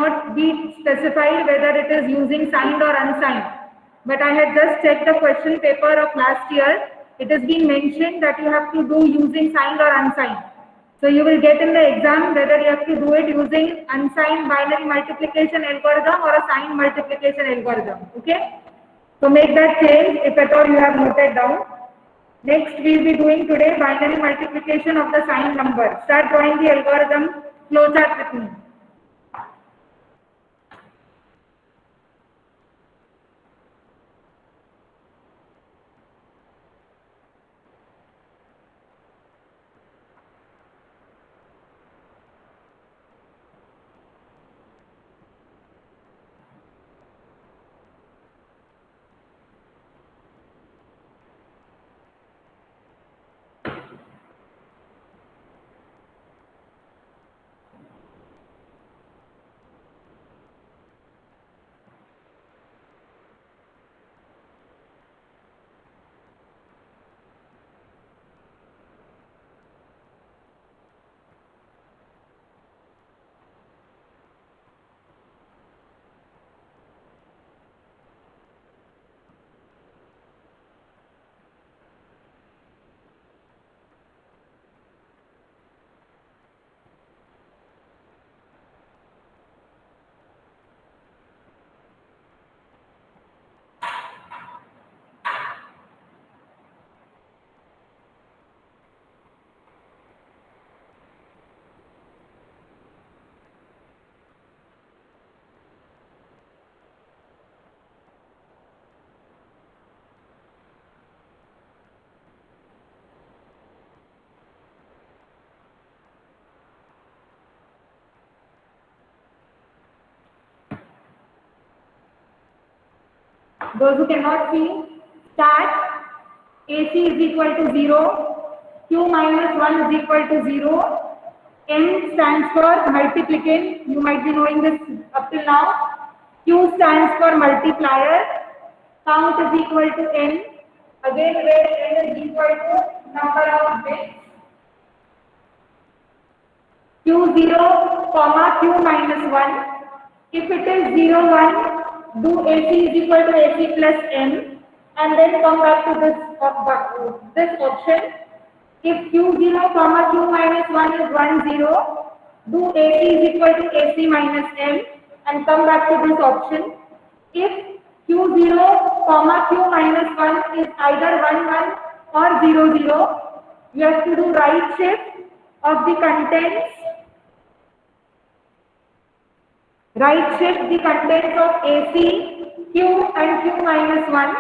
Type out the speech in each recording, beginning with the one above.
not be specified whether it is using signed or unsigned. But I had just checked the question paper of last year. It has been mentioned that you have to do using signed or unsigned. So you will get in the exam whether you have to do it using unsigned binary multiplication algorithm or a signed multiplication algorithm. Okay? So make that change if at all you have noted down. Next, we will be doing today binary multiplication of the signed number. Start drawing the algorithm flowchart with me. Those who cannot see, start. AC is equal to 0, Q minus 1 is equal to 0, M stands for multiplicand, you might be knowing this up till now, Q stands for multiplier, count is equal to N, again where N is equal to number of bits, Q0, comma Q minus 1, if it is 0, 1, do AC is equal to AC plus M and then come back to this option. If Q0, comma Q minus 1 is 1, 0, do AC is equal to AC minus M and come back to this option. If Q0, comma Q minus 1 is either 1, 1 or 0, 0, you have to do right shift of the contents. Right shift the contents of AC, Q and Q minus 1.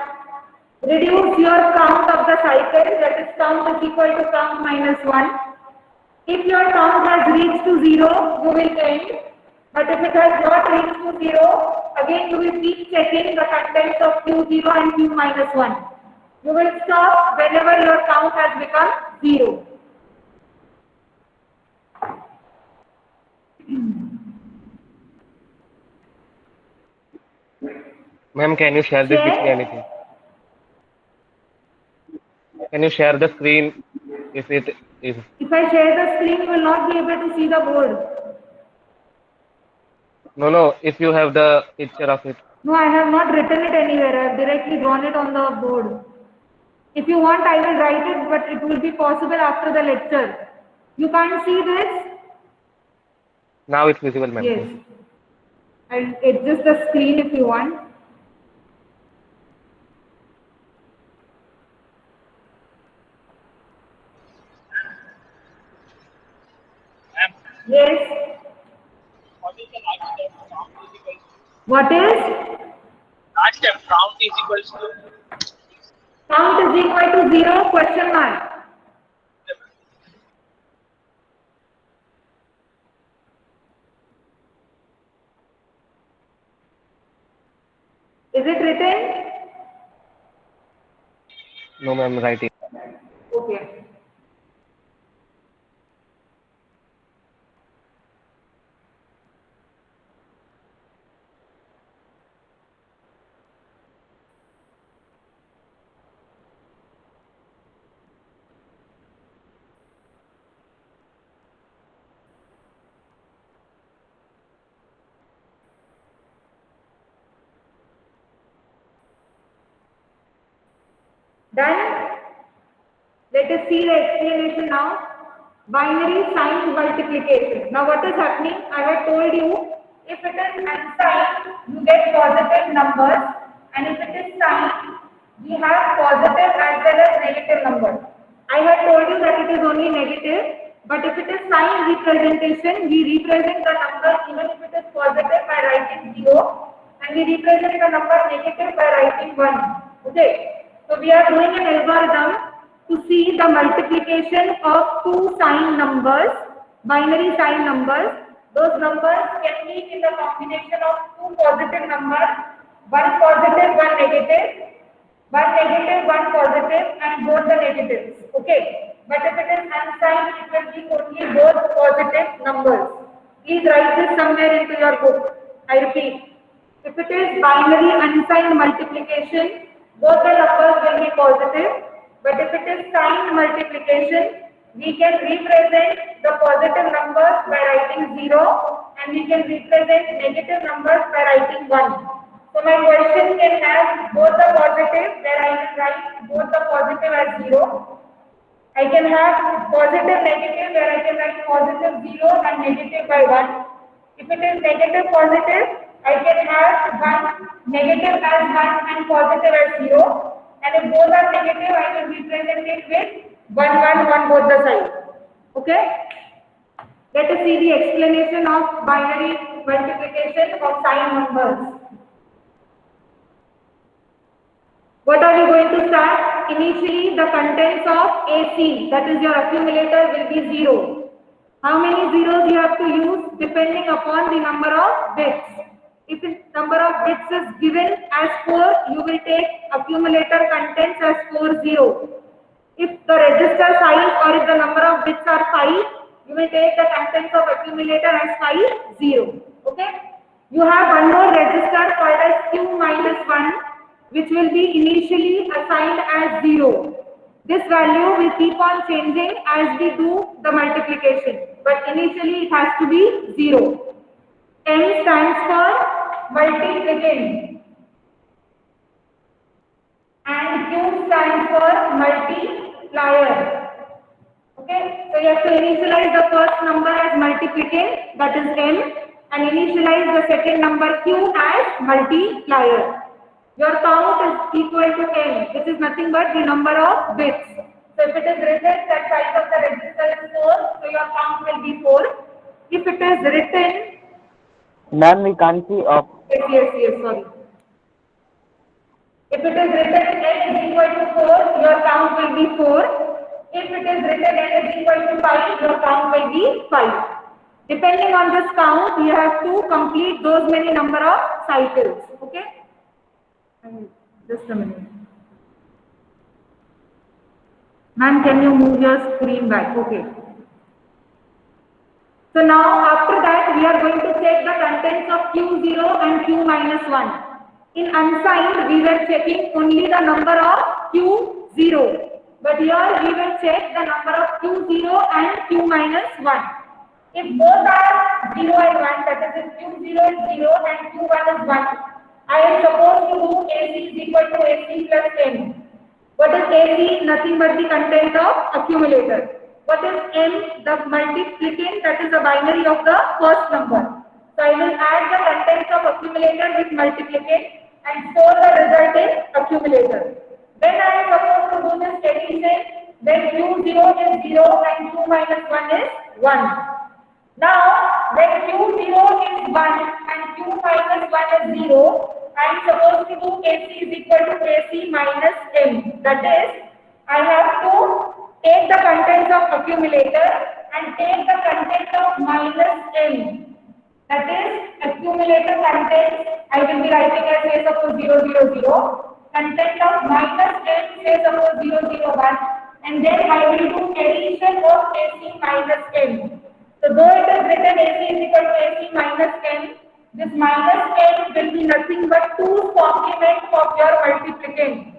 Reduce your count of the cycle, that is count is equal to count minus 1. If your count has reached to 0, you will end. But if it has not reached to 0, again you will keep checking the contents of Q0 and Q minus 1. You will stop whenever your count has become 0. Ma'am, can you share this with me anything? Can you share the screen if it is? If I share the screen, you will not be able to see the board. No, if you have the picture of it. No, I have not written it anywhere. I have directly drawn it on the board. If you want, I will write it, but it will be possible after the lecture. You can't see this? Now it's visible, ma'am. Yes. I'll adjust the screen if you want. Yes. What is? Last step, count is equals to? Count is equal to 0, question mark. Is it written? No, ma'am, writing. Okay. Done? Let us see the explanation now. Binary sign multiplication. Now what is happening? I have told you, if it is unsigned, you get positive numbers, and if it is signed, we have positive as well as negative numbers. I have told you that it is only negative, but if it is sign representation, we represent the number even if it is positive by writing 0, and we represent the number negative by writing 1. Okay, so we are doing an algorithm to see the multiplication of two sign numbers, binary sign numbers. Those numbers can be in the combination of two positive numbers, one positive, one negative, one negative, one positive, and both the negatives. Okay. But if it is unsigned, it will be only both positive numbers. Please write this somewhere into your book. I repeat. If it is binary unsigned multiplication, both the numbers will be positive. But if it is signed multiplication, we can represent the positive numbers by writing 0, and we can represent negative numbers by writing 1. So my question can have both the positive, where I will write both the positive as 0. I can have positive negative, where I can write positive 0 and negative by 1. If it is negative positive, I can have 1 negative as 1 and positive as 0. And if both are negative, I will represent it with 1, 1, 1 both the sides. Okay? Let us see the explanation of binary multiplication of sign numbers. What are we going to start? Initially, the contents of AC, that is your accumulator, will be 0. How many zeros you have to use? Depending upon the number of bits. If the number of bits is given as 4, you will take accumulator contents as 4, 0. If the register size or if the number of bits are 5, you will take the contents of accumulator as 5, 0. Okay? You have one more register called as Q minus 1, which will be initially assigned as 0. This value will keep on changing as we do the multiplication, but initially it has to be 0. M stands for multiplicand and Q stands for multiplier. Okay, so you have to initialize the first number as multiplicand, that is M, and initialize the second number Q as multiplier. Your count is equal to n, which is nothing but the number of bits. So if it is written that size of the register is 4, so your count will be 4. If it is written, Ma'am, we can't see of. yes, sorry. If it is written n is equal to 4, your count will be 4. If it is written n is equal to 5, your count will be 5. Depending on this count, you have to complete those many number of cycles. Okay? Just a minute. Ma'am, can you move your screen back? Okay. So now after that, we are going to check the contents of Q0 and Q minus 1. In unsigned, we were checking only the number of Q0. But here we will check the number of Q0 and Q minus 1. If both are 0 and 1, that is if Q0 is 0 and Q1 is 1, I am supposed to do AC is equal to AC plus M. What is AC? Nothing but the content of accumulator. What is M? The multiplicand, that is the binary of the first number. So I will add the contents of accumulator with multiplicand and store the result in accumulator. When I am supposed to do this addition, then Q0 is 0 and Q minus 1 is 1. Now, when Q0 is 1 and Q minus 1 is 0, I am supposed to do AC is equal to AC minus M. That is, I have to take the contents of accumulator and take the content of minus M. That is, accumulator contents, I will be writing as say suppose 000, content of minus M, say suppose 001, and then I will do addition of AC minus M. So though it is written AC is equal to AC minus n, this minus n will be nothing but 2's complement of your multiplicand.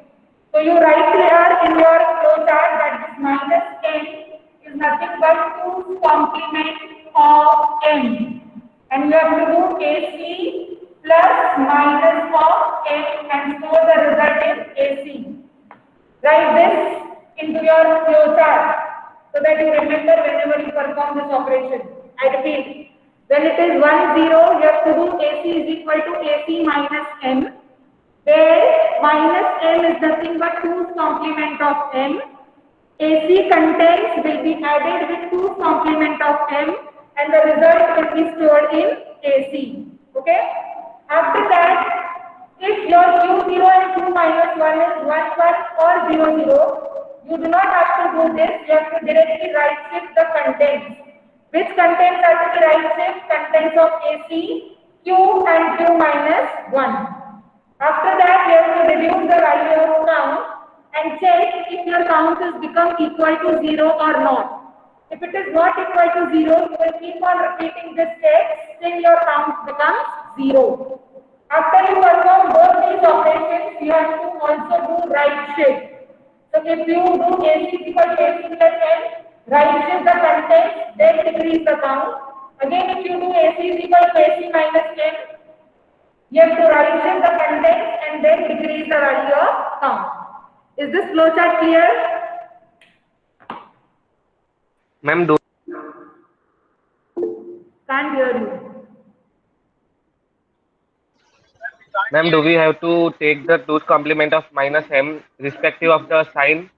So you write here in your flowchart that this minus n is nothing but 2's complement of n. And you have to do AC plus minus of n and store the result in AC. Write this into your flowchart so that you remember whenever you perform this operation. I repeat, when it is 1, 0, you have to do AC is equal to AC minus M, where minus M is nothing but 2's complement of M. AC contents will be added with 2's complement of M, and the result will be stored in AC. Okay? After that, if your Q0 and Q minus 1 is 1, 1 or 0, 0, you do not have to do this. You have to directly right shift the contents. Which contents are to be right shift? Contents of AC, Q and Q minus 1. After that, you have to reduce the value of count and check if your count has become equal to 0 or not. If it is not equal to 0, you will keep on repeating this step till your count becomes 0. After you perform both these operations, you have to also do right shift. So if you do AC is equal to AC plus N, right shift the contents, then decrease the count. Again, if you do AC is equal to AC minus N, you have to right shift the contents and then decrease the value of count. Is this flowchart clear? Ma'am, Can't hear you. do we have to take the 2's complement of minus M respective of the sign?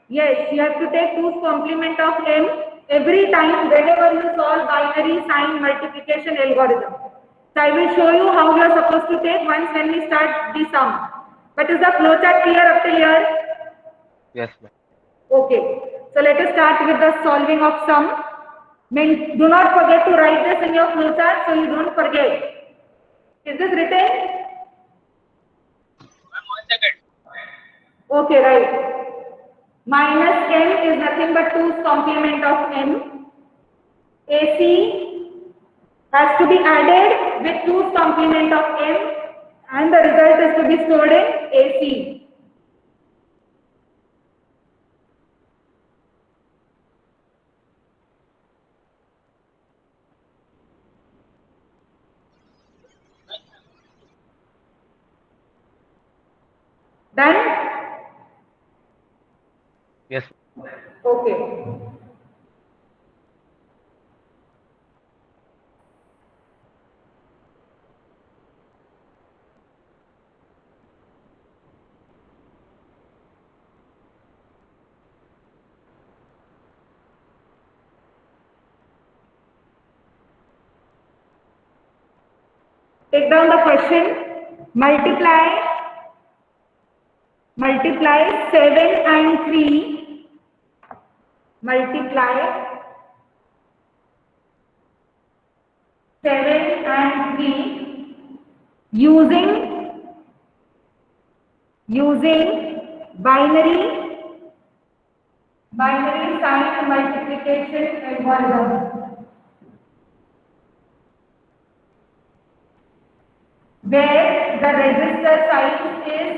Yes, you have to take 2's complement of M every time whenever you solve binary sign multiplication algorithm. So I will show you how you are supposed to take once when we start the sum. But is the flowchart clear up till here? Yes, ma'am. Okay. So let us start with the solving of sum. Do not forget to write this in your flowchart so you don't forget. Is this written? Ma'am, 1 second. Okay, right. Minus M is nothing but 2's complement of M. AC has to be added with 2's complement of M, and the result is to be stored in AC. Done? Yes. Okay. Take down the question. Multiply 7 and 3. Multiply 7 and 3 using binary sign multiplication algorithm, where the register size is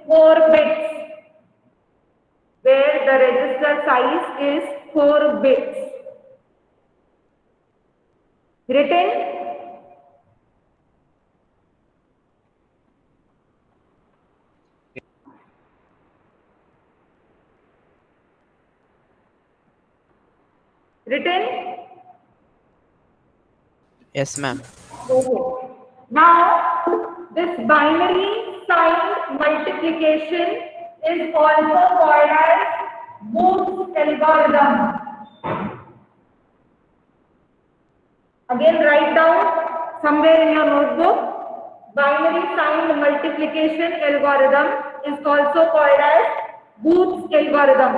4 bits. Where the register size is 4 bits. Written? Written? Yes, ma'am. Okay. Now, this binary sign multiplication is also called as Booth's algorithm. Again, write down somewhere in your notebook. Binary sign multiplication algorithm is also called as Booth's algorithm.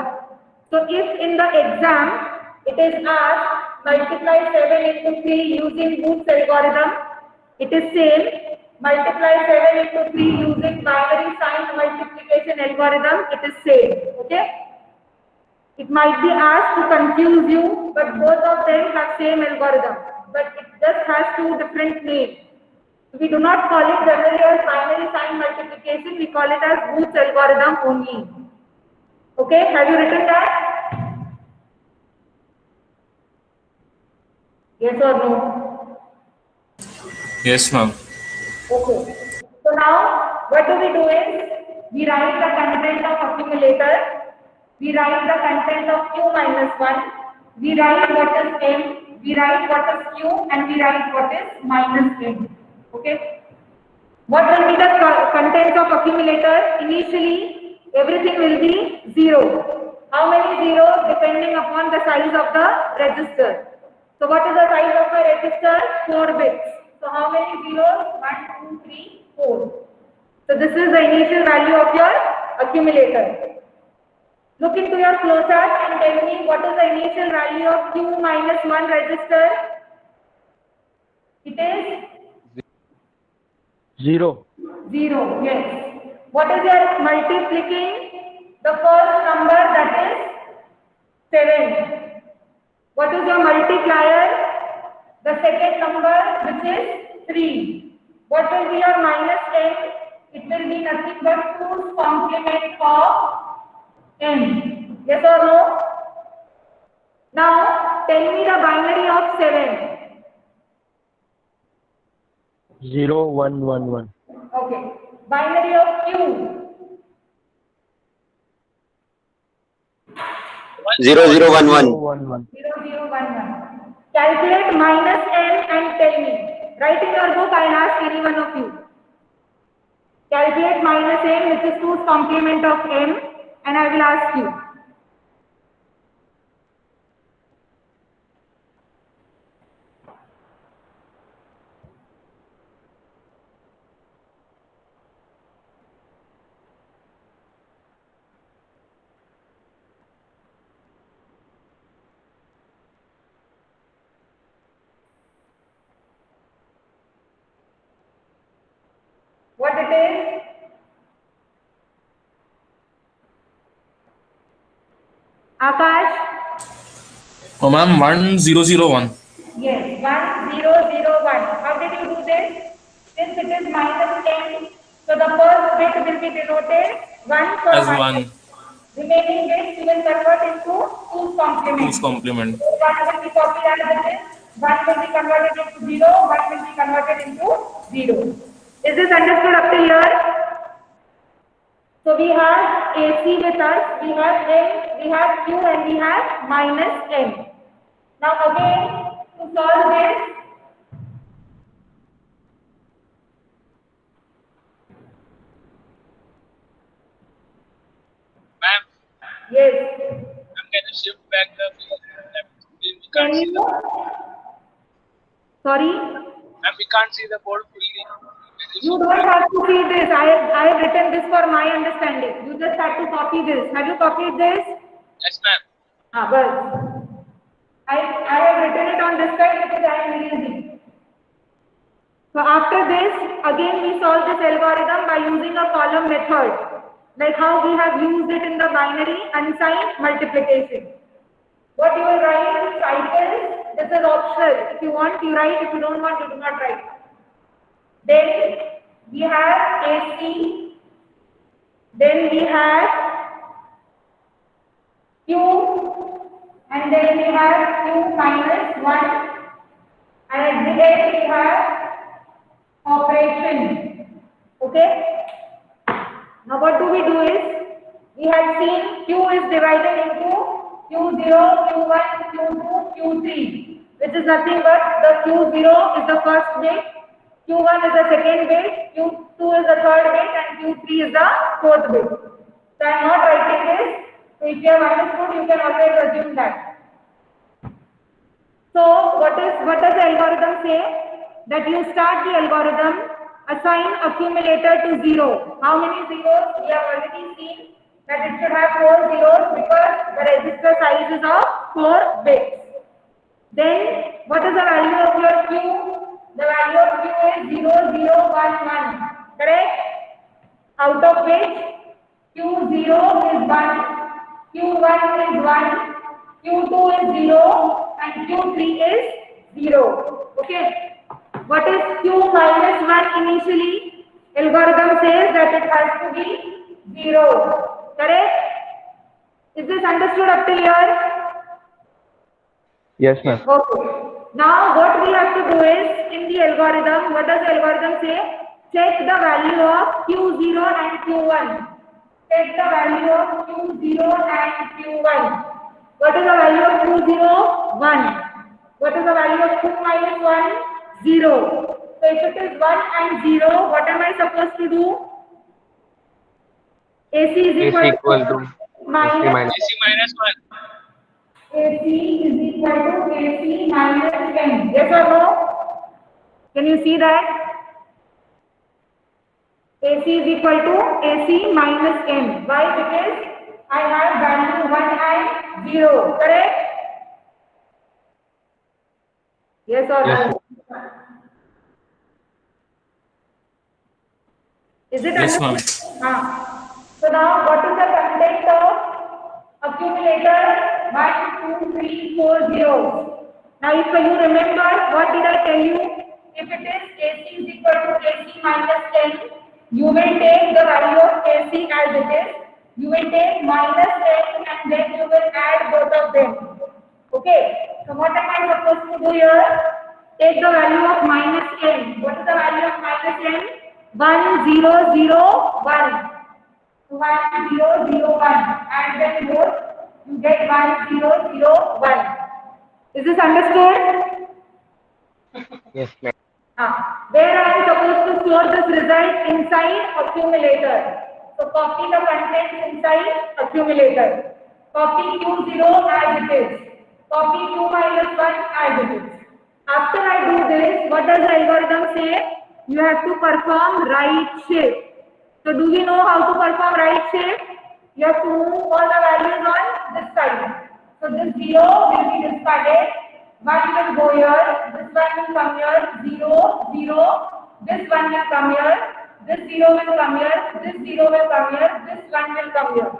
So, if in the exam it is asked multiply 7 into 3 using Booth's algorithm, it is same. Multiply 7 into 3 using binary sign multiplication algorithm, it is same. Okay? It might be asked to confuse you, but both of them have same algorithm, but it just has two different names. We do not call it generally as binary sign multiplication, we call it as Booth's algorithm only. Okay, have you written that? Yes or no? Yes, ma'am. Okay. So now, what do we do is, we write the content of accumulator, we write the content of q minus 1, we write what is m, we write what is q, and we write what is minus m. Okay. What will be the contents of accumulator? Initially, everything will be 0. How many zeros? Depending upon the size of the register. So what is the size of my register? 4 bits. So how many zeros? 1, 2, 3, 4. So this is the initial value of your accumulator. Look into your flowchart and tell me what is the initial value of q minus 1 register? It is 0. 0, yes. What is your multiplying? The first number, that is 7. What is your multiplier? The second number, which is 3. What will be your minus n? It will be nothing but 2's complement of n. Yes or no? Now, tell me the binary of 7. 0, 1, 1, 1. Okay. Binary of q. 0011. 1, 1. 0011. Calculate minus n and tell me. Write in your book, I will ask any one of you. Calculate minus n, which is 2's complement of m, and I will ask you. What it is? Akash? Oh, ma'am, 1001. Yes, 1001. How did you do this? Since it is minus 10, so the first bit will be denoted 1 for As minus. 1. Remaining bits you will convert into 2's complement. 2's complement. So 1 will be copied as it is, 1 will be converted into 0, 1 will be converted into 0. Is this understood up till here? So we have AC with us, we have M, we have Q, and we have minus M. Now again, to solve this, Ma'am, yes, can you shift back the we can can't see you? the Sorry? ma'am, we can't see the board fully. You don't have to see this. I have written this for my understanding. You just have to copy this. Have you copied this? Yes, ma'am. Well, I have written it on this side because I am releasing. So after this, again we solve this algorithm by using a column method, like how we have used it in the binary unsigned multiplication. What you will write, cycles, this is optional. If you want, you write. If you don't want, you do not write. Then we have AC, then we have Q, and then we have Q minus 1, and at the end we have operation. Okay? Now what do we do is, we have seen Q is divided into Q0, Q1, Q2, Q3, which is nothing but the Q0 is the first bit, Q1 is the second bit, Q2 is the third bit, and Q3 is the fourth bit. So I am not writing this. So if you have understood, you can always assume that. So what does the algorithm say? That you start the algorithm, assign accumulator to 0. How many zeros? We have already seen that it should have 4 zeros because the register size is of 4 bits. Then what is the value of your Q? The value of Q is 0011, correct? Out of which Q0 is 1, Q1 is 1, Q2 is 0, and Q3 is 0. Okay. What is Q minus 1 initially? Algorithm says that it has to be 0. Correct? Is this understood up till here? Yes, ma'am. Okay. Now what we have to do is, in the algorithm, what does the algorithm say? Check the value of Q0 and Q1. take the value of Q0 and Q1. What is the value of Q0? 1. What is the value of Q minus 1? 0. So if it is 1 and 0, what am I supposed to do? AC is AC equal equal to to AC minus minus. AC minus 1. AC is equal to AC minus 10. Yes or no? Can you see that? AC is equal to AC minus M. Why? Because I have value 1 and 0. Correct? Yes or Yes. no? Is it Yes, ma'am. So now what is the content of accumulator? 1, 2, 3, 4 zeros. Now if you remember, what did I tell you? If it is AC is equal to AC minus 10, you will take the value of AC as it is. You will take minus 10 and then you will add both of them. Okay. So what am I supposed to do here? Take the value of minus 10. What is the value of minus 10? 1, 0, 0, 1. 1, 0, 0, 1. Add them both. You get 1, 0, 0, 1. Is this understood? Yes, ma'am. Where I am supposed to store this result? Inside accumulator. So copy the contents inside accumulator. Copy Q0 as it is. Copy Q minus 1 as it is. After I do this, what does the algorithm say? You have to perform right shift. So do we know how to perform right shift? You have to move all the values on this side. So this 0 will be discarded. 1 will go here, this 1 will come here, 0, 0, this 1 will come here, this 0 will come here, this 0 will come here, this 1 will come here.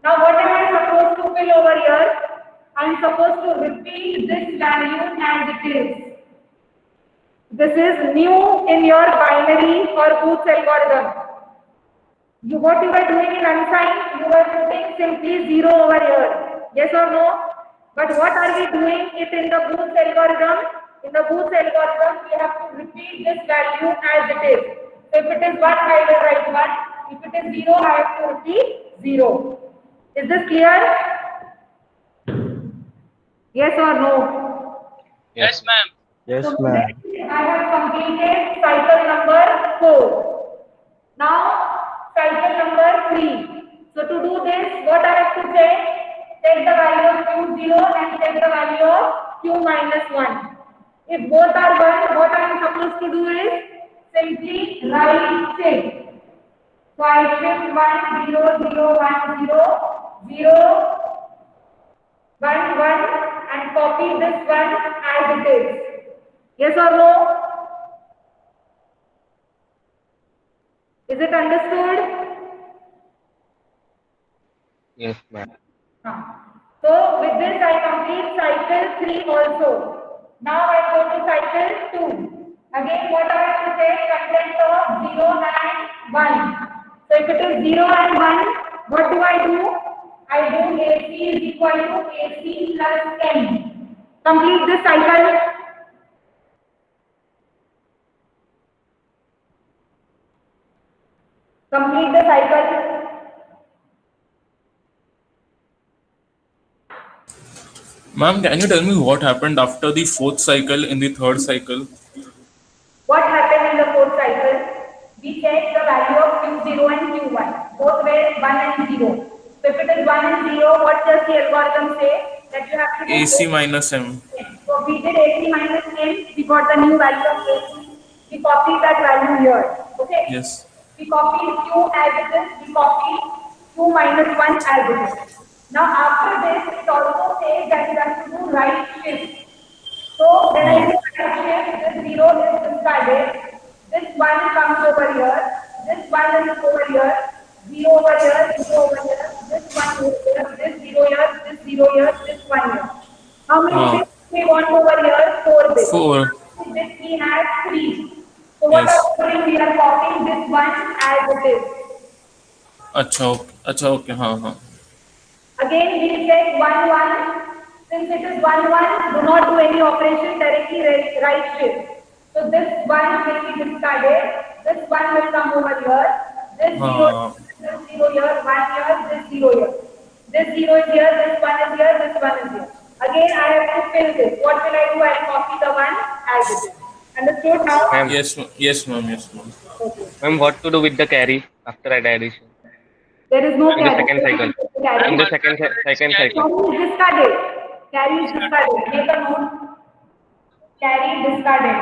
Now what am I supposed to fill over here? I am supposed to repeat this value as it is. This is new in your binary or Booth's algorithm. What you are doing in unsigned, you are putting simply 0 over here. Yes or no? But what are we doing it in the Booth's algorithm? In the Booth's algorithm, we have to repeat this value as it is. So if it is 1, I will write 1. If it is 0, I have to repeat 0. Is this clear? Yes or no? Yes, ma'am. Yes, So ma'am. I have completed cycle number 4. Now cycle number 3. So to do this, what I have to check? Take the value of Q0 and take the value of Q minus 1. If both are 1, what I am supposed to do is simply right shift. So I shift 1, 0, 0, 1, 0, 0, 1, 1 and copy this one as it is. Yes or no? Is it understood? Yes, ma'am. So with this I complete cycle 3 also. Now I go to cycle 2. Again what I have to take? Content of 0 and 1. So if it is 0 and 1, what do? I do AC is equal to AC plus M. Complete this cycle. Complete the cycle. Ma'am, can you tell me what happened after the fourth cycle in the third cycle? What happened in the fourth cycle? We checked the value of Q0 and Q1. Both were 1 and 0. So if it is 1 and 0, what does the algorithm say? That you have to do AC minus M. So we did AC minus M. We got the new value of AC. We copied that value here. Okay? Yes. We copied Q as it is. We copied Q minus 1 as it is. Now after this, it also says that you have to do right shift. So when I do right shift, this 0 is discarded. This 1 comes over here. This 1 is over here. 0 over here, 0 over here. This 1 over here. This 0 here. This 0 here. This 1 here. How many bits we want over here? 4 bits. 4. This we have 3. So what Yes. are we doing? We are copying this 1 as it is. Acha, okay, हाँ. Again, we check 1, 1. Since it is 1, 1, do not do any operation, directly right shift. So this 1 will be discarded. This 1 will come over here. This 0 will this 0 here, 1 here, this 0 here. This 0 is here, this 1 is here, this 1 is here. Again, I have to fill this. What will I do? I will copy the 1 as it is. Understood now? Ma'am, Yes, ma'am. Yes, ma'am. Okay. ma'am, what to do with the carry after addition? There is no In the carry. second cycle. Carry. In the second cycle. Carry is discarded. Carry is discarded. Make a note. Carry discarded.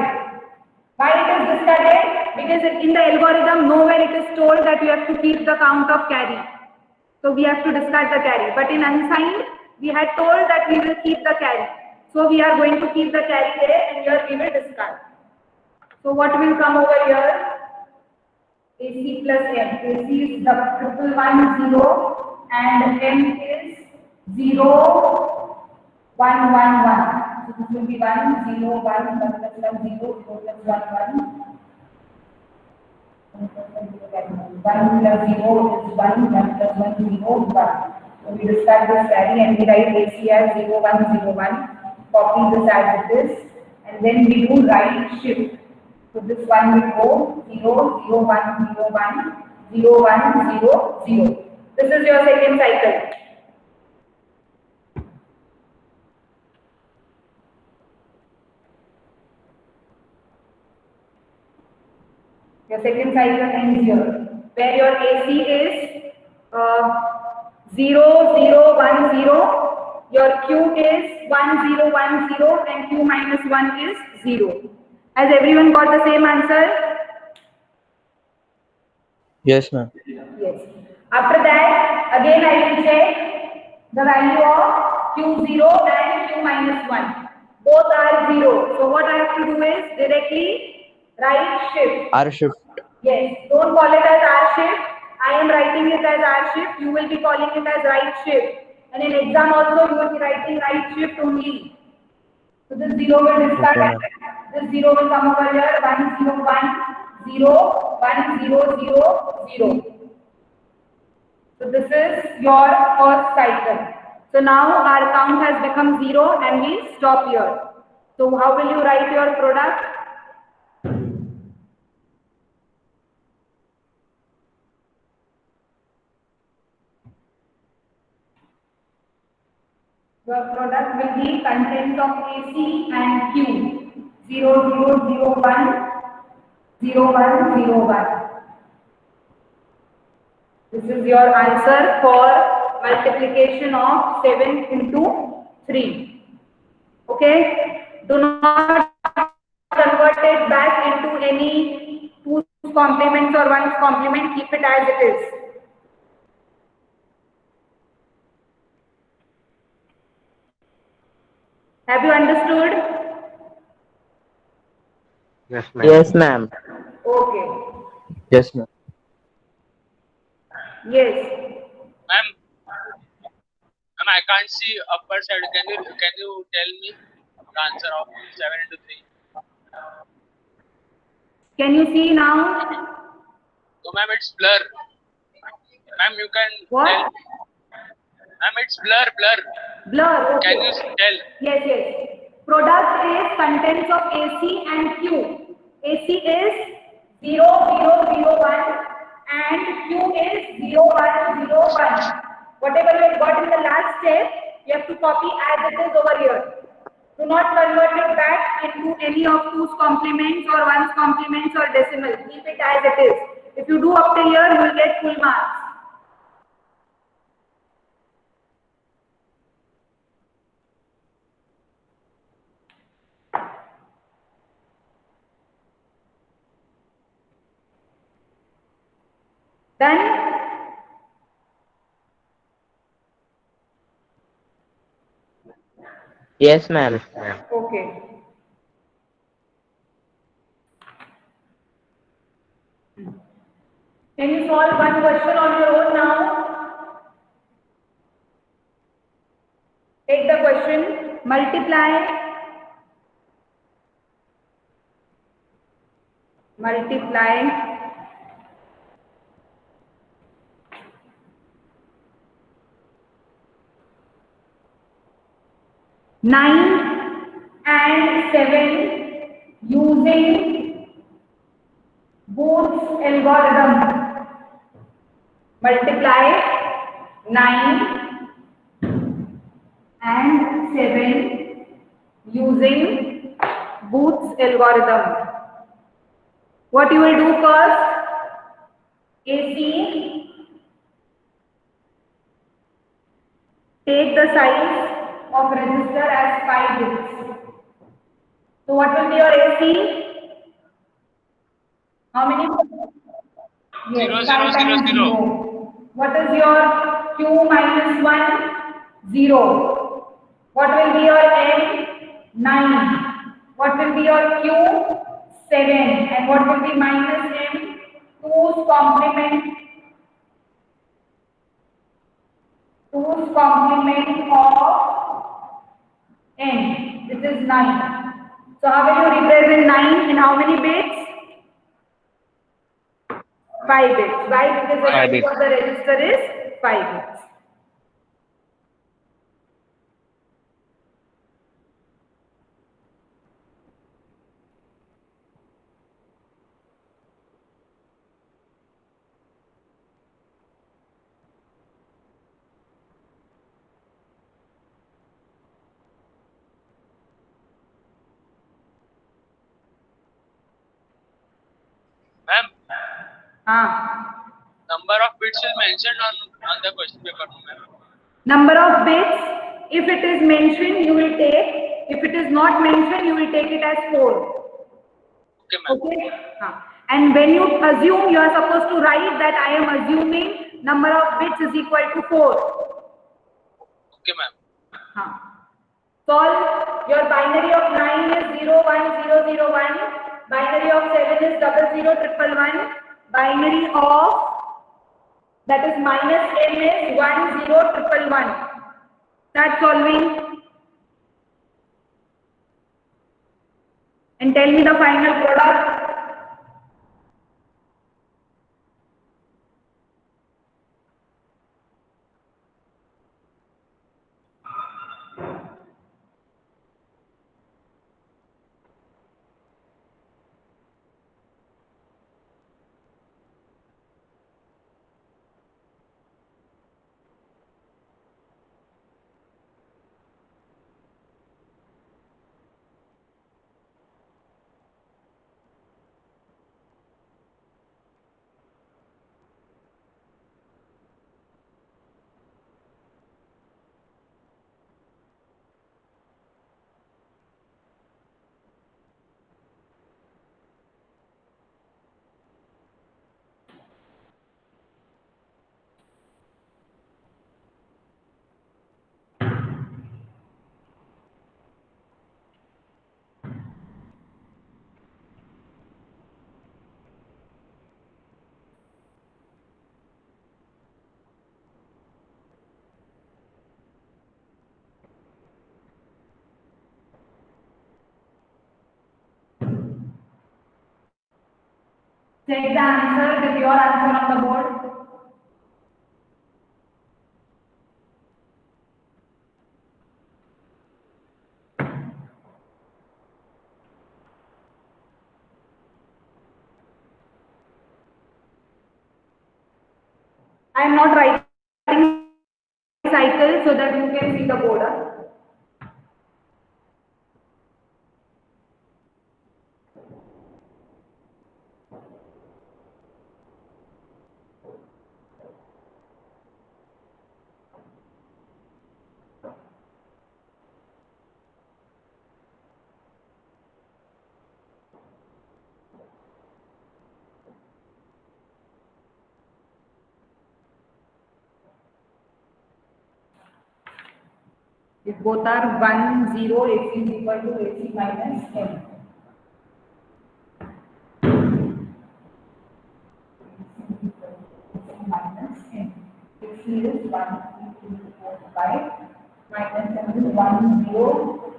Why it is discarded? Because in the algorithm, nowhere it is told that you have to keep the count of carry. So we have to discard the carry. But in unsigned, we had told that we will keep the carry. So we are going to keep the carry there and here we will discard. So what will come over here? AC plus M. AC is the 111 and M is 0, 1, 1, 1. So this will be 1, 0, 1, 1 plus 1, 0, 0 plus 1, 1. 1 plus 0 is 1, 1 plus 1, 0, 1. So we discard this carry and we write AC as 0, 1, 0, 1. Copy this as it is and then we do right shift. So this one will go 0, 0, 1, 0, 1, 0, 1, 0, 0. This is your second cycle. Your second cycle ends here, where your AC is 0, 0, 1, 0. Your Q is 1, 0, 1, 0 and Q minus 1 is 0. Has everyone got the same answer? Yes, ma'am. Yes. After that, again I will check the value of Q0 and Q minus 1. Both are 0. So what I have to do is directly write shift. R shift. Yes. Don't call it as R shift. I am writing it as R shift. You will be calling it as right shift. And in exam also you will be writing right shift only. So this 0 will discard. Okay, This 0 will come over here. 1, 0, 1, 0, 1, 0, 0, 0. So this is your first cycle. So now our count has become 0 and we stop here. So how will you write your product? Your product will be contents of AC and Q. 0, 0, 0, 1, 0, 1, 0, 1. This is your answer for multiplication of 7 into 3. Okay? Do not convert it back into any 2's complements or 1's complement. Keep it as it is. Have you understood? Yes, ma'am. Yes, ma'am. Okay. Yes, ma'am. Yes. Ma'am, I can't see upper side. Can you tell me the answer of 7 into 3? Can you see now? So ma'am, it's blur. Ma'am, you can What? tell. Ma'am, it's blur. Blur. Okay. Can you tell? Yes, yes. Product is contents of AC and Q. AC is 0, 0, 0, 1 and Q is 0, 1, 0, 1. Whatever you have got in the last step, you have to copy as it is over here. Do not convert it back into any of 2's complements or 1's complements or decimal. Keep it as it is. If you do up to here, you will get full marks. Done? Yes, ma'am. Ma'am. Okay. Can you solve one question on your own now? Take the question, multiply 9 and 7 using Booth's algorithm. multiply 9 and 7 using Booth's algorithm. What you will do first? AC, take the size of register as 5 bits. So what will be your AC? How many? Yes, 0, 5 0, 0, times 0. 0. What is your Q minus 1? 0. What will be your N? 9. What will be your Q? 7. And what will be minus M? 2's complement. 2's complement of N, which is 9. So how will you represent 9 in how many bits? 5 bits. Why? Because the 5 size bits. of the register is 5 bits. Ma'am, Ah. number of bits will mentioned on the question paper, no, ma'am. Number of bits, if it is mentioned, you will take. If it is not mentioned, you will take it as 4. Okay, ma'am. Okay? And when you assume, you are supposed to write that I am assuming number of bits is equal to 4. Okay, ma'am. Solve. Your binary of 9 is 0, 1, 0, 0, 1. Binary of 7 is 0, 0, 1, 1. Binary of, that is minus M is 1, 0, 1, 1. Start solving. And tell me the final product. Check the answer with your answer on the board. I am not writing cycle so that you can see the board. If both are 1, 0, AC is equal to AC minus M. Minus M. AC is 1, 2, 3, 4, 5. Minus M is 1, 0.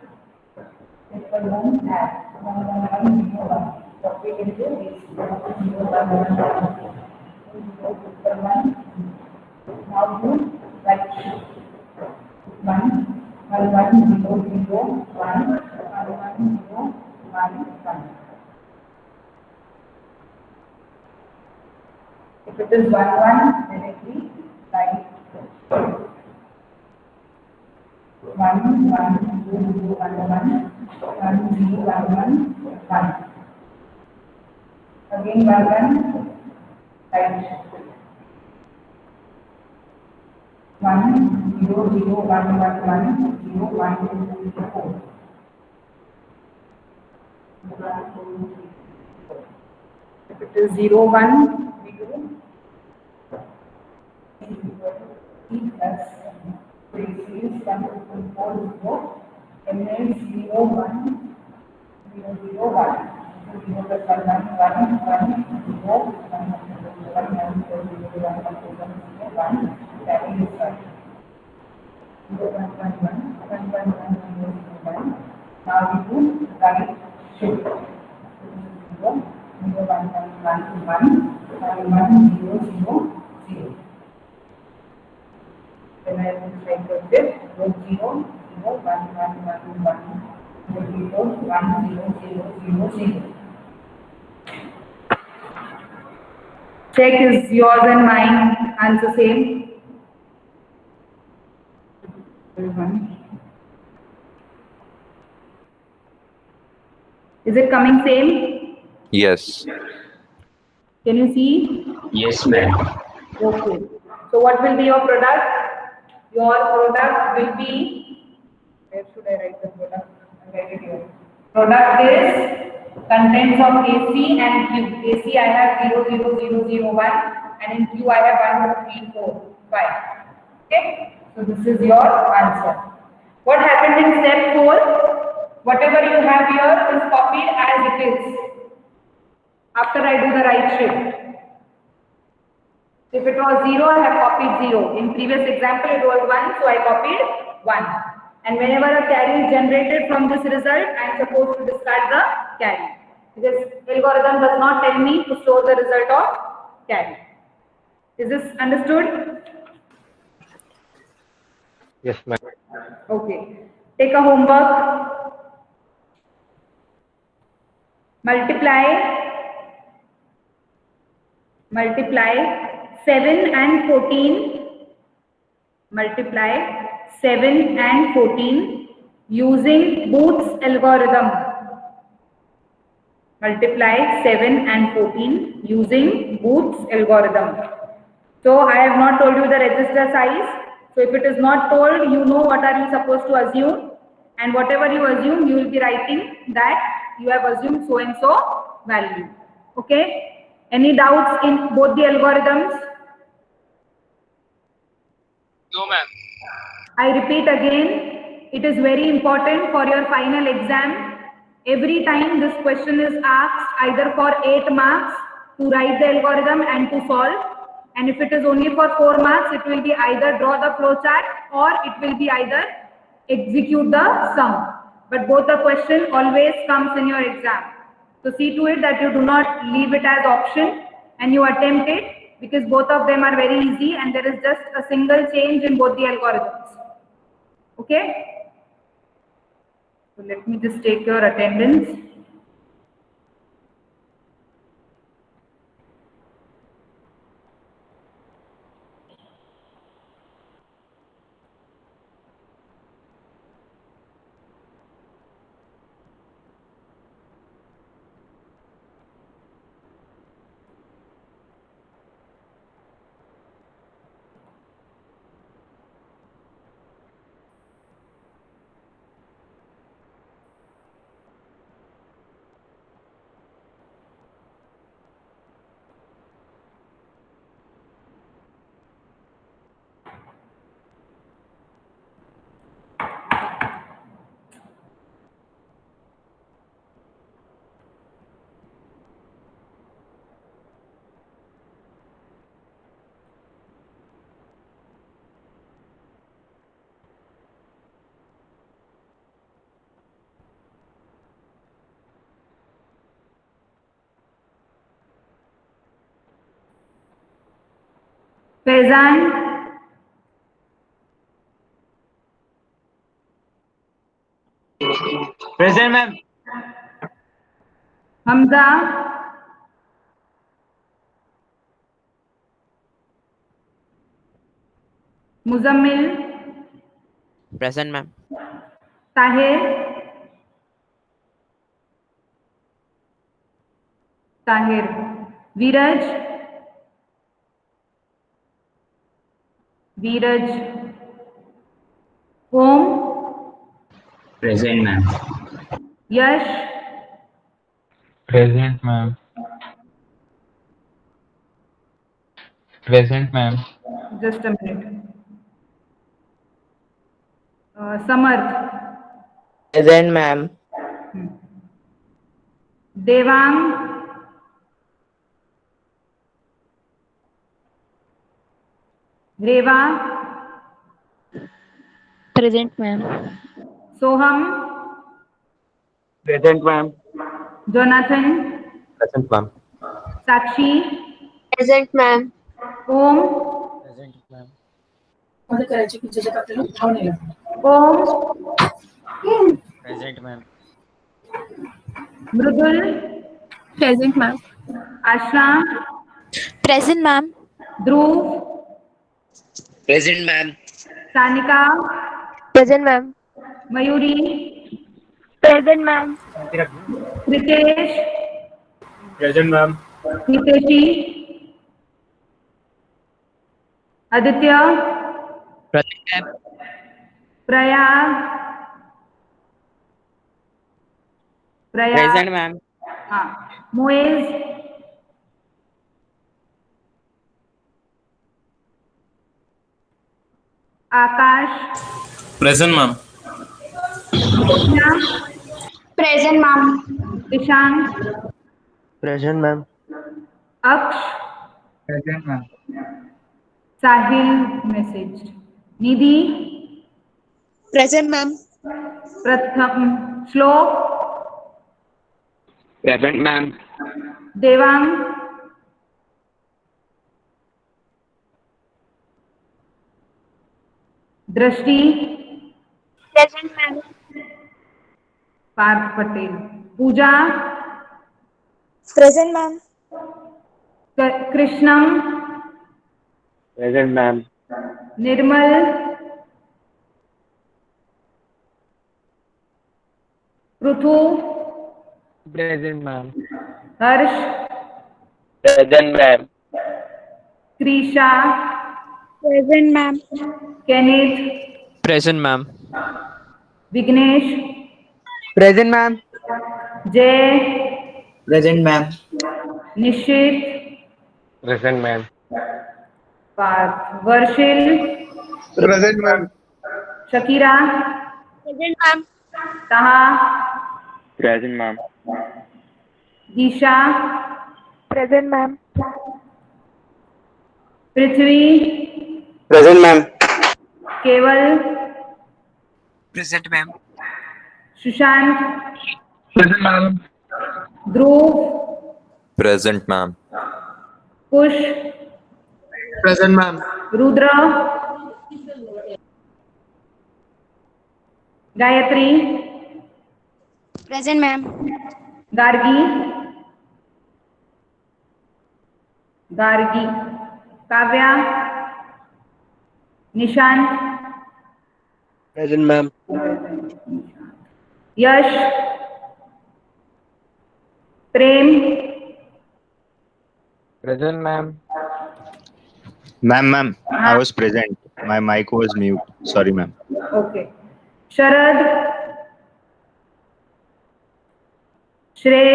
Equal 1 add. 1, 1, 1, 0, 1. So we can do AC. 0, 1, 1, 0, 1. Now you write 1. 1, 1, 0, 0, 1, 1, 1, 0, 1, 1. If it is 1, 1, then it be right. 1, 1, 2, 2, 1, 1, 1, 0, 1, 1, 1. Again 1, 1, right. 1, 0, 0, 1, 1, 1, 0, 1, 2, 3, 4. 1, 2, 3, 4. If it is 0, 1, we do E plus so AC is 1, 2, 4, 0. M is 0, 1, 0, 0, 1. So 0 plus 1, 1, 1, 1, 0, 1, 1, that is 1. 0, 1, 1, 1, 1, 1, 1, 0, 0, 1. Now we do right shift. 0, 0, 1, 1, 1, 1, 1, 0, 0, 0. Then I will try to this 0, 0, 0, 1, 1, 1, 1, 0, 1, 0, 0, 0, 0. Check is yours and mine answer same. 1. Is it coming same? Yes. Can you see? Yes, ma'am. Okay. So what will be your product? Your product will be, where should I write the product? I'll write it here. Product is contents of AC and Q. AC I have 0, 0, 0, 0, 1 and in Q I have 1, 2, 3, 4, 5. Okay. So this is your answer. What happened in step 4? Whatever you have here is copied as it is. After I do the right shift. If it was 0, I have copied 0. In previous example, it was 1, so I copied 1. And whenever a carry is generated from this result, I am supposed to discard the carry. Because algorithm does not tell me to store the result of carry. Is this understood? Yes, ma'am. Okay. Take a homework. Multiply 7 and 14. Multiply 7 and 14 using Booth's algorithm. Multiply 7 and 14 using Booth's algorithm. So I have not told you the register size. So if it is not told, you know what are you supposed to assume, and whatever you assume, you will be writing that you have assumed so and so value. Okay? Any doubts in both the algorithms? No, ma'am. I repeat again, it is very important for your final exam. Every time this question is asked, either for 8 marks to write the algorithm and to solve, and if it is only for 4 marks, it will be either draw the flowchart or it will be either execute the sum. But both the question always comes in your exam. So see to it that you do not leave it as option and you attempt it, because both of them are very easy and there is just a single change in both the algorithms. Okay? So let me just take your attendance. Faizan, Present, ma'am. Hamza, Muzammil, Present, ma'am. Tahir, Tahir, Viraj, Viraj, Om, Present, ma'am. Yash, Present, ma'am. Present, ma'am. just a minute. Samarth, Present, ma'am. Devang, Reva, Present, ma'am. Soham, Present, ma'am. Jonathan, Present, ma'am. Sakshi, Present, ma'am. Om, Present, ma'am. Om, Present, ma'am. Mrudul, Present, ma'am. Ashna, Present, ma'am. Dhruv, Present, ma'am. Sanika, Present, ma'am. Mayuri, Present, ma'am. Pritesh, Present, ma'am. Hiteshi, Aditya, Present, ma'am. Prayag, Present, ma'am. हाँ, Moez, Akash, Present, ma'am. Krishna, Present, ma'am. Ishank, Present, ma'am. Aksh, Present, ma'am. Sahil messaged, Nidhi, Present, ma'am. Pratham, Shlok, Present, ma'am. Devang, Drashti, Present, ma'am. Parth Patel, Pooja, Present, ma'am. Krishnam, Present, ma'am. Nirmal, Pruthu, Present, ma'am. Harsh, Present, ma'am. Krisha, Present, ma'am. Kenneth, Present, ma'am. Vignesh, Present, ma'am. Jay, Present, ma'am. Nishit, Present, ma'am. Parth, Varshil, Present, ma'am. Shakira, Present, ma'am. Taha, Present, ma'am. Disha, Present, ma'am. Prithvi, Present, ma'am. Keval, Present, ma'am. Sushant, Present, ma'am. Dhruv, Present, ma'am. Kush, Present, ma'am. Rudra, Gayatri, Present, ma'am. Gargi, Gargi, Kavya, Nishant, Present, ma'am. Yash, Prem, Present, ma'am. Ma'am, I was present. My mic was mute. Sorry, ma'am. okay. Sharad, Shrey,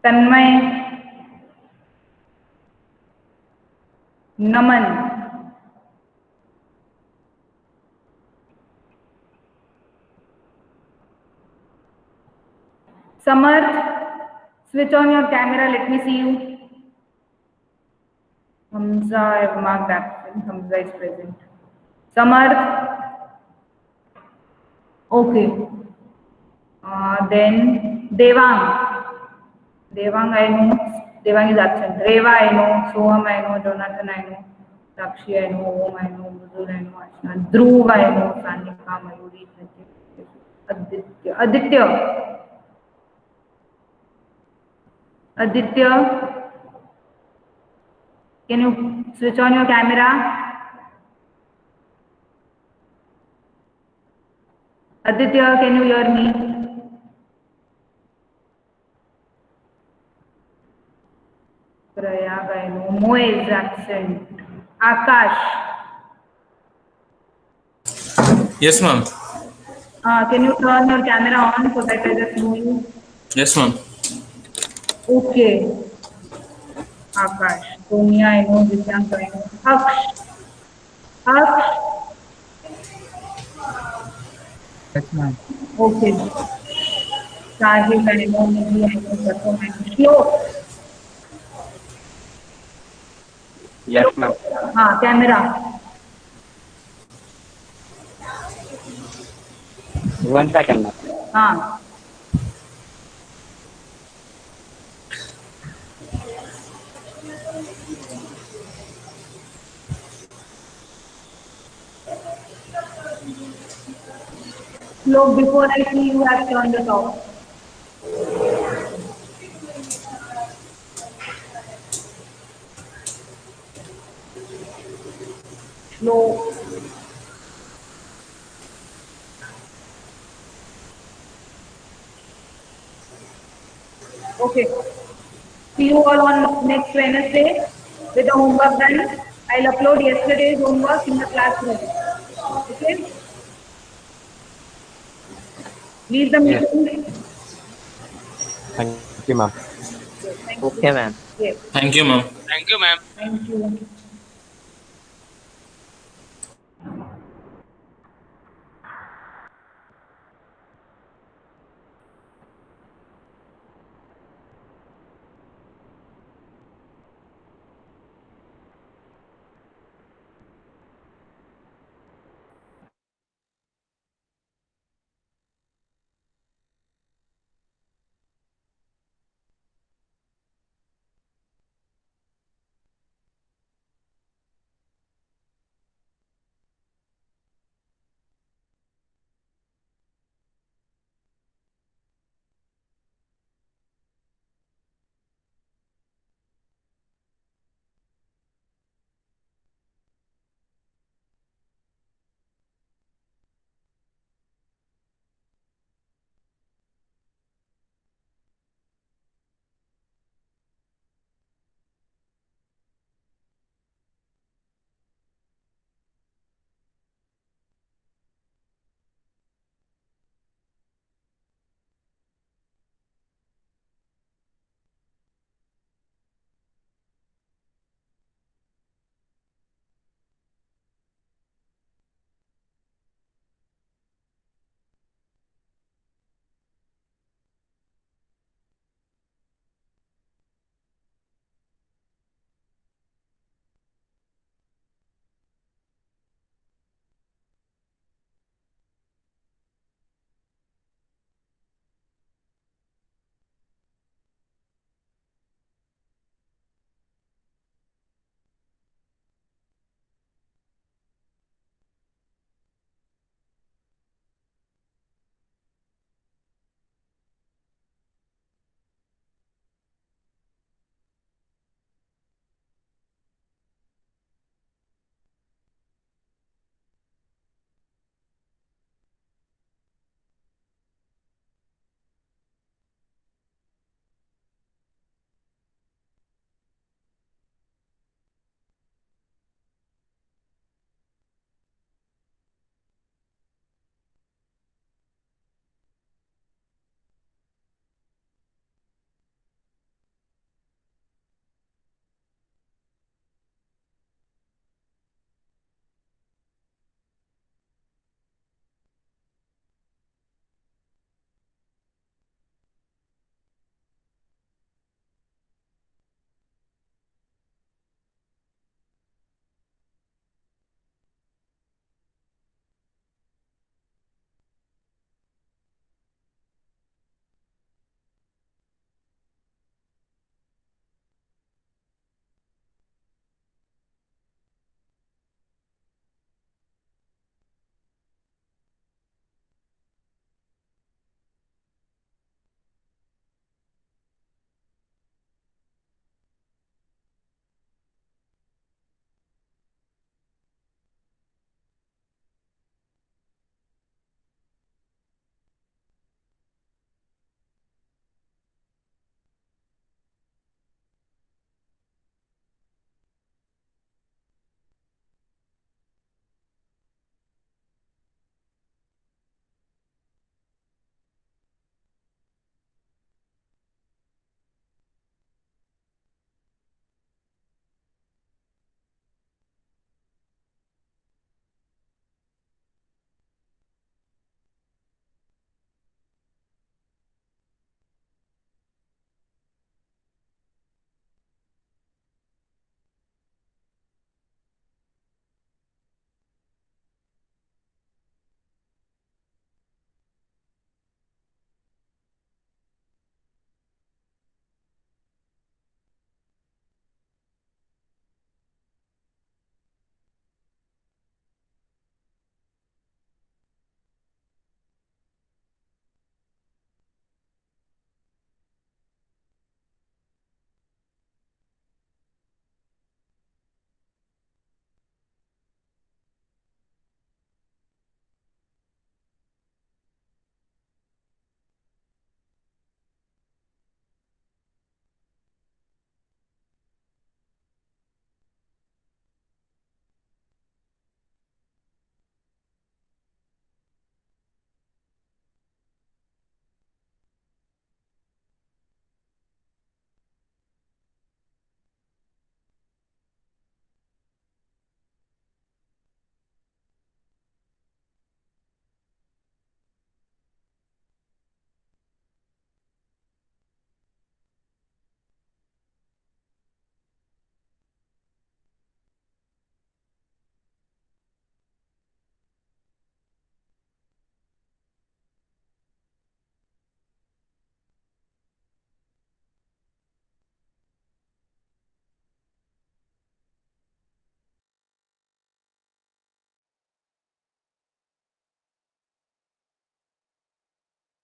Tanmay, Naman. Samarth, switch on your camera. Let me see you. Hamza, I have marked absent. Hamza is present. Samarth. Okay. Then Devang. Devang, I know. Devang is absent. Reva, I know. Soham, I know. Jonathan, I know. Sakshi, I know. Om, I know. Mudul, I know. Ashna. Dhruv, I know. Sanika, Mayuri, Aditya. Aditya. Aditya. Can you switch on your camera? Aditya, can you hear me? Prayag, I know. Mo is absent. Akash, Yes, ma'am. can you turn your camera on so that I just know you? Yes, ma'am. Okay. Akash, Sonia, I know. Dishank, I know. Aksh. Aksh. Yes, ma'am. Okay. Sahil, I know. Nidhi, I know. Pratham, I know. Shlok. Yes, ma'am. Camera. 1 second, ma'am. Shlok, before I see you have turned it off. Shlok. Okay. See you all on next Wednesday with the homework done. I'll upload yesterday's homework in the classroom. Okay? Leave the meeting. Thank you, ma'am. Okay, ma'am. Yes. Thank you, ma'am. Thank you, ma'am. Thank you.